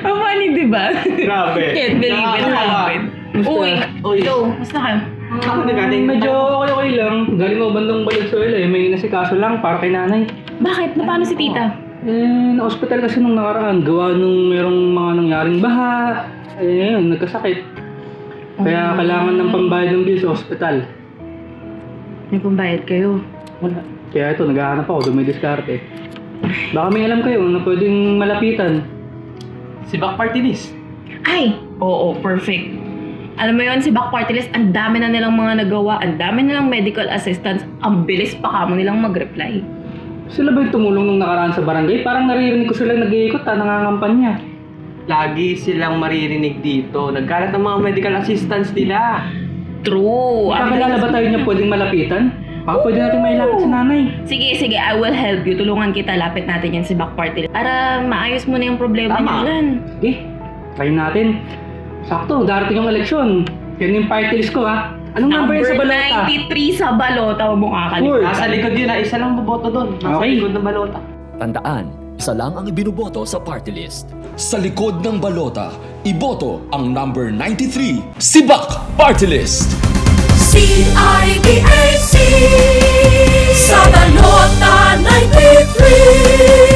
Ang funny, diba? Grabe. Can't believe it happened. Uy, ito, mas na kayo? Ako na galing. Medyo okay lang. Galing mo bandang Valenzuela eh. May nasikaso lang para kay nanay. Bakit? Paano si tita? Na-hospital kasi nung nakaraan. Gawa nung merong mga nangyaring baha. Ngayon, nagkasakit. Kaya kailangan ng pambayad ng bill sa hospital. May pambayad kayo. Wala. Kaya ito, naghahanap ako. Dumidiskarte. Baka may alam kayo na pwedeng malapitan. Si Back Party List. Ay! Oo, perfect. Alam mo yun, si Back Party List, ang dami na nilang mga nagawa, ang dami nilang medical assistance, ang bilis pa kamo nilang mag-reply. Sila ba yung tumulong nung nakaraan sa barangay? Parang naririnig ko sila nag-iikot nangangampanya. Lagi silang maririnig dito. Nagkalat ng mga medical assistance nila. True. Kakilala ba tayo niya pwedeng malapitan? Baka pwede natin mailapit si nanay. Sige, I will help you. Tulungan kita, lapit natin yan si Back Party List. Para maayos mo na yung problema Tama. niyo dyan. Try natin. Sakto, darating yung eleksyon. Yan yung party list ko ha. Anong number yun sa balota? 93 sa balota. Huwag mong kakalimutan. Nasa likod yun, isa lang boboto doon. Nasa Okay. likod ng balota. Tandaan, isa lang ang ibinuboto sa party list. Sa likod ng balota, iboto ang number 93, Sibak Party List. CIDAC sa balota 93.